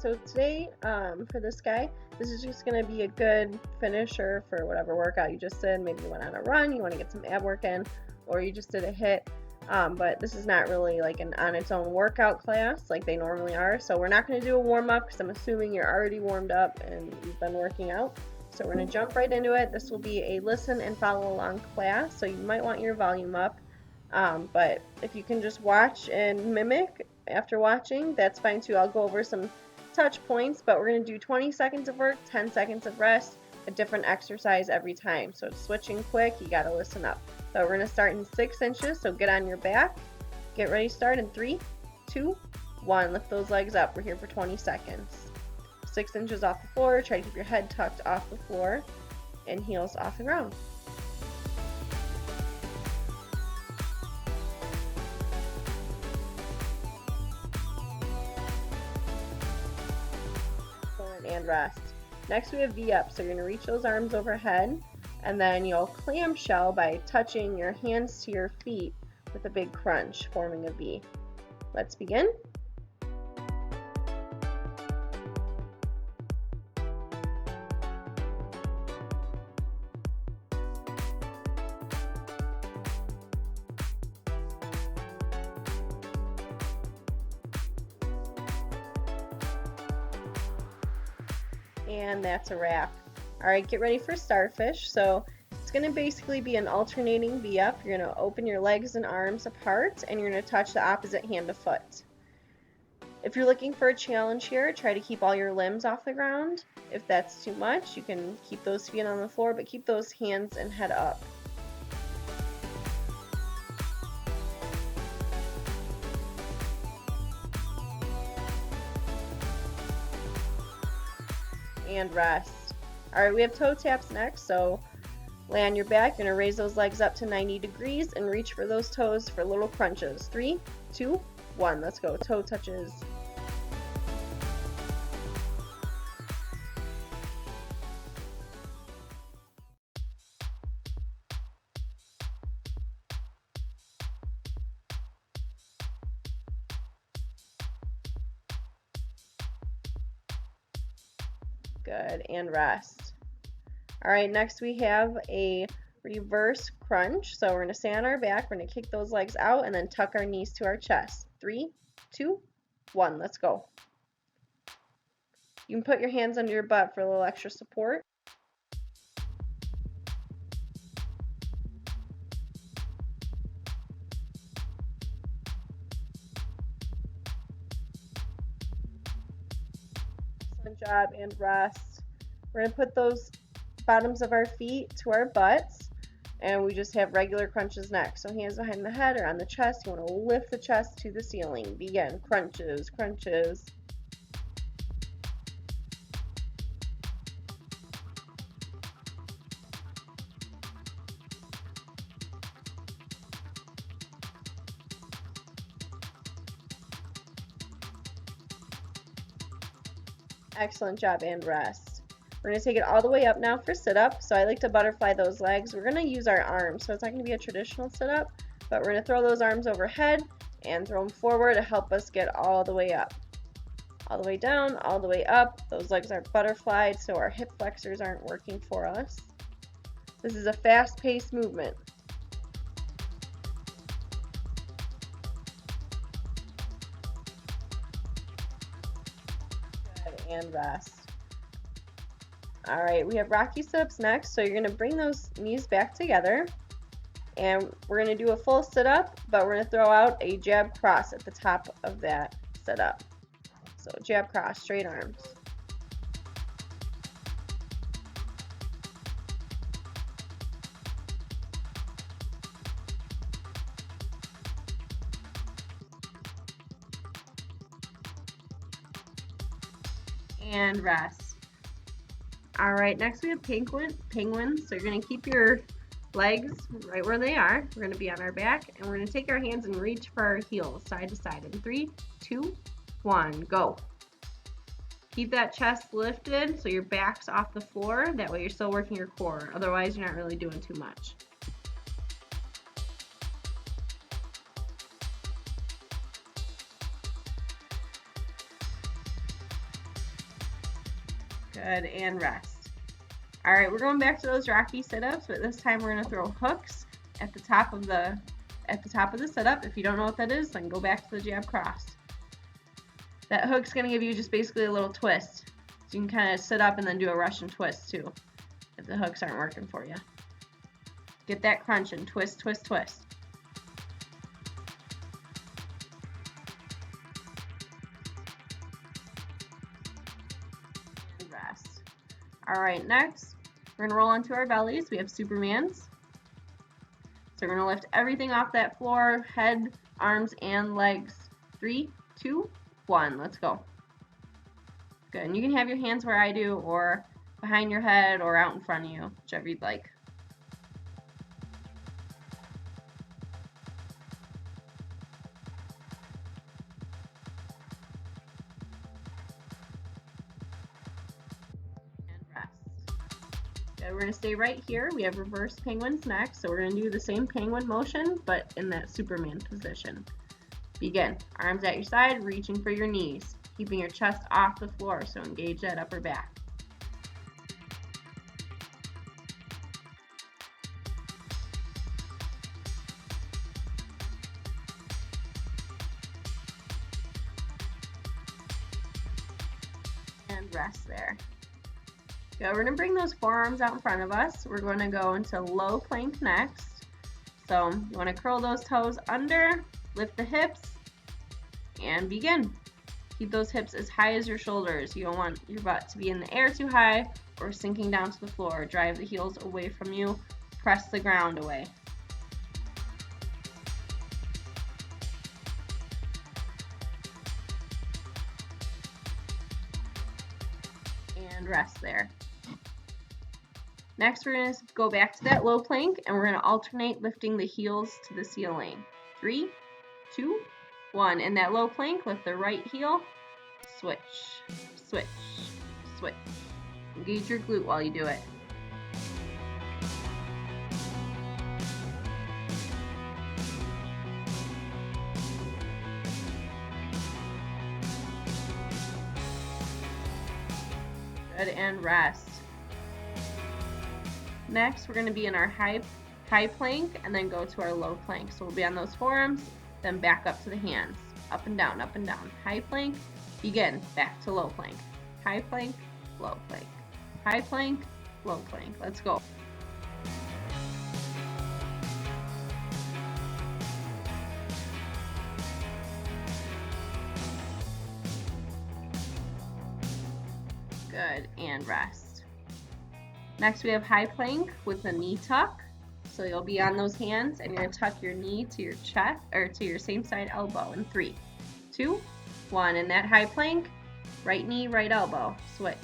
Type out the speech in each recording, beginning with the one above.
so today for this guy, this is just going to be a good finisher for whatever workout you just did. Maybe you went on a run, you want to get some ab work in, or you just did a hit. But this is not really like an on its own workout class like they normally are. So we're not going to do a warm-up because I'm assuming you're already warmed up and you've been working out. So we're going to jump right into it. This will be a listen and follow along class, so you might want your volume up. But if you can just watch and mimic after watching, that's fine too. I'll go over some touch points, but we're going to do 20 seconds of work, 10 seconds of rest, a different exercise every time. So it's switching quick, you got to listen up. So we're going to start in 6 inches, so get on your back. Get ready to start in 3, 2, 1. Lift those legs up. We're here for 20 seconds. 6 inches off the floor. Try to keep your head tucked off the floor and heels off the ground. And rest. Next we have V up, so you're going to reach those arms overhead, and then you'll clamshell by touching your hands to your feet with a big crunch, forming a V. Let's begin. And that's a wrap. Alright, get ready for starfish. So it's going to basically be an alternating V up. You're going to open your legs and arms apart, and you're going to touch the opposite hand to foot. If you're looking for a challenge here, try to keep all your limbs off the ground. If that's too much, you can keep those feet on the floor, but keep those hands and head up. And rest. Alright, we have toe taps next, so lay on your back. You're going to raise those legs up to 90 degrees and reach for those toes for little crunches. 3, 2, 1. Let's go. Toe touches. Good, and rest. Alright, next we have a reverse crunch. So we're going to stay on our back, we're going to kick those legs out and then tuck our knees to our chest. 3, 2, 1, let's go. You can put your hands under your butt for a little extra support. Excellent job, and rest. We're going to put those bottoms of our feet to our butts, and we just have regular crunches next. So hands behind the head or on the chest. You want to lift the chest to the ceiling. Begin. Crunches, crunches. Excellent job, and rest. We're going to take it all the way up now for sit-up. So I like to butterfly those legs. We're going to use our arms, so it's not going to be a traditional sit-up, but we're going to throw those arms overhead and throw them forward to help us get all the way up. All the way down, all the way up. Those legs are butterflied, so our hip flexors aren't working for us. This is a fast-paced movement. Good, and rest. Alright, we have Rocky sit-ups next, so you're going to bring those knees back together, and we're going to do a full sit-up, but we're going to throw out a jab cross at the top of that sit-up. So jab cross, straight arms. And rest. Alright, next we have penguins. So you're going to keep your legs right where they are. We're going to be on our back, and we're going to take our hands and reach for our heels side to side. In 3, 2, 1, go. Keep that chest lifted so your back's off the floor. That way you're still working your core. Otherwise, you're not really doing too much. Good, and rest. All right, we're going back to those rocky sit-ups, but this time we're gonna throw hooks at the top of the sit-up. If you don't know what that is, then go back to the jab cross. That hook's gonna give you just basically a little twist. So you can kind of sit up and then do a Russian twist too, if the hooks aren't working for you. Get that crunch and twist, twist, twist. And rest. All right, next, we're gonna roll onto our bellies. We have Supermans. So we're gonna lift everything off that floor, head, arms, and legs. 3, 2, 1, let's go. Good, and you can have your hands where I do, or behind your head, or out in front of you, whichever you'd like. And rest. Good, we're gonna stay right here. We have reverse penguins next, so we're gonna do the same penguin motion, but in that Superman position. Begin. Arms at your side, reaching for your knees, keeping your chest off the floor, so engage that upper back. And rest there. Good. We're going to bring those forearms out in front of us. We're going to go into low plank next. So you want to curl those toes under, lift the hips, and begin. Keep those hips as high as your shoulders. You don't want your butt to be in the air too high or sinking down to the floor. Drive the heels away from you. Press the ground away. And rest there. Next, we're going to go back to that low plank, and we're going to alternate lifting the heels to the ceiling. 3, 2, 1. In that low plank, lift the right heel, switch, switch, switch. Engage your glute while you do it. Good, and rest. Next, we're going to be in our high plank and then go to our low plank. So we'll be on those forearms, then back up to the hands. Up and down, up and down. High plank, begin, back to low plank. High plank, low plank. High plank, low plank. Let's go. Good, and rest. Next, we have high plank with a knee tuck. So you'll be on those hands and you're gonna tuck your knee to your chest or to your same side elbow in 3, 2, 1. In that high plank, right knee, right elbow. Switch,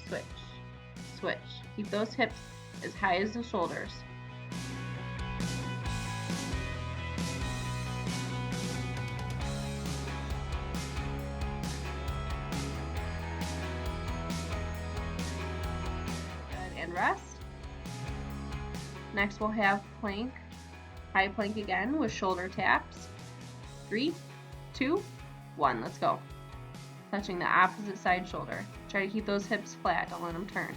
switch, switch. Keep those hips as high as the shoulders. Good, and rest. Next, we'll have plank, high plank again with shoulder taps. 3, 2, 1, let's go. Touching the opposite side shoulder. Try to keep those hips flat, don't let them turn.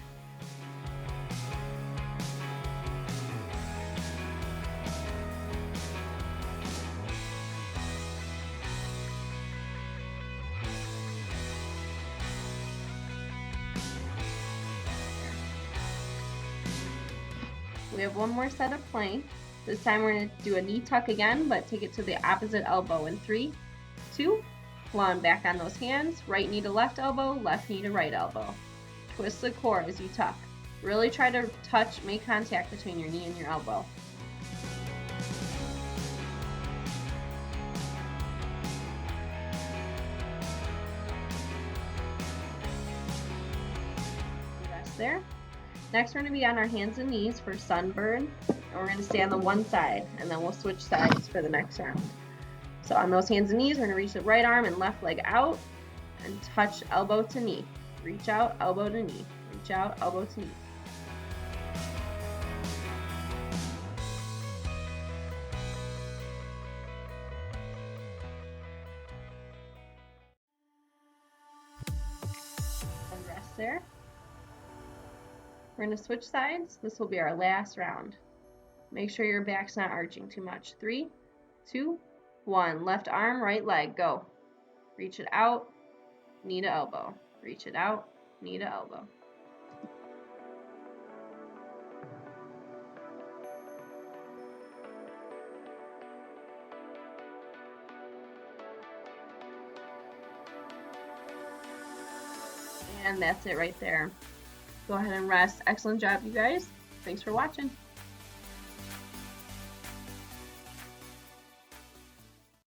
We have one more set of plank. This time we're going to do a knee tuck again, but take it to the opposite elbow in 3, 2, 1. Back on those hands. Right knee to left elbow, left knee to right elbow. Twist the core as you tuck. Really try to make contact between your knee and your elbow. Rest there. Next, we're going to be on our hands and knees for sunburn, and we're going to stay on the one side, and then we'll switch sides for the next round. So on those hands and knees, we're going to reach the right arm and left leg out and touch elbow to knee. Reach out, elbow to knee. Reach out, elbow to knee. And rest there. We're going to switch sides. This will be our last round. Make sure your back's not arching too much. 3, 2, 1. Left arm, right leg, go. Reach it out, knee to elbow. Reach it out, knee to elbow. And that's it right there. Go ahead and rest. Excellent job, you guys. Thanks for watching.